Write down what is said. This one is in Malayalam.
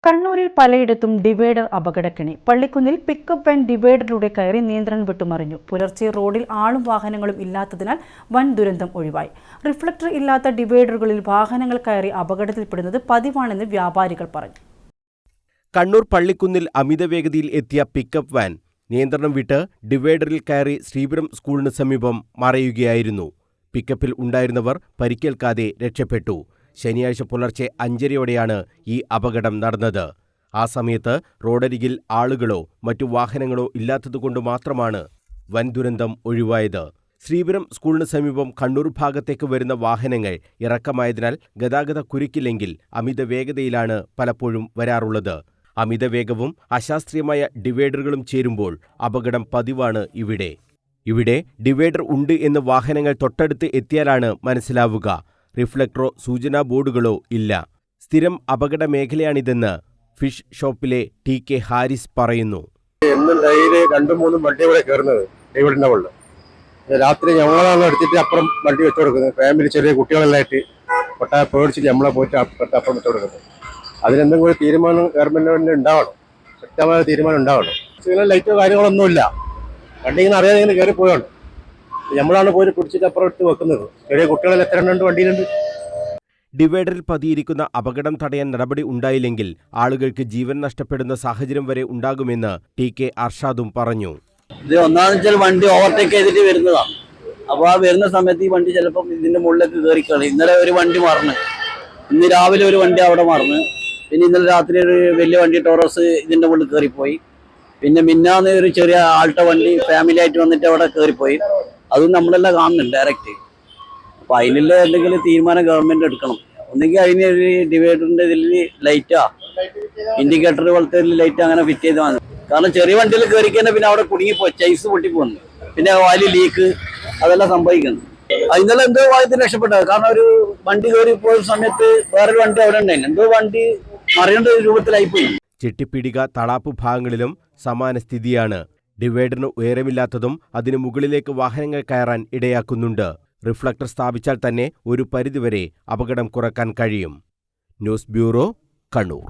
കണ്ണൂരിൽ പലയിടത്തും ഡിവൈഡർ അപകടക്കെണി. പള്ളിക്കുന്നിൽ പിക്കപ്പ് വാൻ ഡിവൈഡറിലൂടെ കയറി നിയന്ത്രണം വിട്ടുമറിഞ്ഞു. പുലർച്ചെ റോഡിൽ ആളും വാഹനങ്ങളും ഇല്ലാത്തതിനാൽ വൻ ദുരന്തം ഒഴിവായി. റിഫ്ലക്ടർ ഇല്ലാത്ത ഡിവൈഡറുകളിൽ വാഹനങ്ങൾ കയറി അപകടത്തിൽപ്പെടുന്നത് പതിവാണെന്ന് വ്യാപാരികൾ പറഞ്ഞു. കണ്ണൂർ പള്ളിക്കുന്നിൽ അമിതവേഗതയിൽ എത്തിയ പിക്കപ്പ് വാൻ നിയന്ത്രണം വിട്ട് ഡിവൈഡറിൽ കയറി ശ്രീപുരം സ്കൂളിന് സമീപം മറയുകയായിരുന്നു. പിക്കപ്പിൽ ഉണ്ടായിരുന്നവർ പരിക്കേൽക്കാതെ രക്ഷപ്പെട്ടു. ശനിയാഴ്ച പുലർച്ചെ 5:30-യോടെയാണ് ഈ അപകടം നടന്നത്. ആ സമയത്ത് റോഡരികിൽ ആളുകളോ മറ്റു വാഹനങ്ങളോ ഇല്ലാത്തതുകൊണ്ട് മാത്രമാണ് വൻ ദുരന്തം ഒഴിവായത്. ശ്രീപുരം സ്കൂളിന് സമീപം കണ്ണൂർ ഭാഗത്തേക്ക് വരുന്ന വാഹനങ്ങൾ ഇറക്കമായതിനാൽ ഗതാഗത കുരുക്കില്ലെങ്കിൽ അമിത വേഗതയിലാണ് പലപ്പോഴും വരാറുള്ളത്. അമിതവേഗവും അശാസ്ത്രീയമായ ഡിവൈഡറുകളും ചേരുമ്പോൾ അപകടം പതിവാണ് ഇവിടെ ഡിവൈഡർ ഉണ്ട് എന്ന് വാഹനങ്ങൾ തൊട്ടടുത്ത് എത്തിയാലാണ് മനസ്സിലാവുക. റിഫ്ലക്ടറോ സൂചനാ ബോർഡുകളോ ഇല്ല. സ്ഥിരം അപകട മേഖലയാണിതെന്ന് ഫിഷ് ഷോപ്പിലെ TK ഹാരിസ് പറയുന്നു. എന്നും ഡെയിലി 2-3 വണ്ടി ഇവിടെ കയറുന്നത് ഡിവൈഡറിന്റെ മുകളിൽ. രാത്രി ഞങ്ങളാണ് എടുത്തിട്ട് അപ്പുറം വണ്ടി വെച്ചു കൊടുക്കുന്നത്. ഫാമിലി ചെറിയ കുട്ടികളെല്ലായിട്ട് പൊട്ടാ പേടിച്ചിട്ട് നമ്മളെ പോയിട്ട് അപ്പുറം വെച്ചു കൊടുക്കുന്നത്. അതിനെന്തെങ്കിലും ഒരു തീരുമാനം ഗവൺമെന്റിന് ഉണ്ടാവണം, വ്യക്തമായ തീരുമാനം ഉണ്ടാവണം. സിഗ്നൽ ലൈറ്റോ കാര്യങ്ങളൊന്നുമില്ല. വണ്ടി ഇങ്ങനെ അറിയാതെ ഇങ്ങനെ കയറി പോയാണ്. നമ്മളാണ് പോയി പിടിച്ചിട്ട് അപ്പുറം എടുത്ത് വെക്കുന്നത്. ചെറിയ കുട്ടികളെല്ലാം എത്ര എണ്ണം വണ്ടിയിലുണ്ട്. ഡിവൈഡറിൽ പതിയിരിക്കുന്ന അപകടം തടയാൻ നടപടി ഉണ്ടായില്ലെങ്കിൽ ആളുകൾക്ക് ജീവൻ നഷ്ടപ്പെടുന്ന സാഹചര്യം വരെ ഉണ്ടാകുമെന്ന് TK അർഷാദും പറഞ്ഞു. ഇത് ഒന്നാമത് വെച്ചാൽ വണ്ടി ഓവർടേക്ക് ചെയ്തിട്ട് വരുന്നതാണ്. അപ്പോൾ ആ വരുന്ന സമയത്ത് ഈ വണ്ടി ചിലപ്പോൾ ഇതിന്റെ മുകളിലേക്ക് കയറിക്കളി. ഇന്നലെ ഒരു വണ്ടി മറന്ന്, ഇന്ന് രാവിലെ ഒരു വണ്ടി അവിടെ മറന്ന്, പിന്നെ ഇന്നലെ രാത്രി ഒരു വലിയ വണ്ടി ടോറസ് ഇതിന്റെ മുകളിൽ കയറിപ്പോയി. പിന്നെ മിന്നാന്ന് ഒരു ചെറിയ ആൾട്ട വണ്ടി ഫാമിലി ആയിട്ട് വന്നിട്ട് അവിടെ കയറിപ്പോയി. അതും നമ്മളെല്ലാം കാണുന്നുണ്ട് ഡയറക്റ്റ്. അപ്പോൾ അതിനുള്ള എന്തെങ്കിലും തീരുമാനം ഗവൺമെന്റ് എടുക്കണം. ഒന്നെങ്കിൽ അതിന് ഒരു ഡിവൈഡറിന്റെ ഇതിൽ ലൈറ്റാ, ഇൻഡിക്കേറ്റർ പോലത്തെ ലൈറ്റ് അങ്ങനെ ഫിറ്റ് ചെയ്ത് വന്നു. കാരണം ചെറിയ വണ്ടിയിൽ കയറിക്കഴിഞ്ഞാൽ പിന്നെ അവിടെ കുടുങ്ങിപ്പോയി, ചൈസ് പൊട്ടിപ്പോന്നു, പിന്നെ വാലി ലീക്ക് അതെല്ലാം സംഭവിക്കുന്നു. ഇന്നലെ എന്തോ ഭാഗത്തിന് രക്ഷപ്പെട്ടത്. കാരണം ഒരു വണ്ടി കയറി പോയ സമയത്ത് വേറൊരു വണ്ടി അവിടെ ഉണ്ടായിരുന്നു. എന്തോ വണ്ടി മറിയേണ്ട രൂപത്തിലായിപ്പോയി. ചെട്ടിപ്പീടിക, തളാപ്പ് ഭാഗങ്ങളിലും സമാന സ്ഥിതിയാണ്. ഡിവൈഡറിന് ഉയരമില്ലാത്തതും അതിനു മുകളിലേക്ക് വാഹനങ്ങൾ കയറാൻ ഇടയാക്കുന്നുണ്ട്. റിഫ്ലക്ടർ സ്ഥാപിച്ചാൽ തന്നെ ഒരു പരിധിവരെ അപകടം കുറയ്ക്കാൻ കഴിയും. News bureau, Kannur.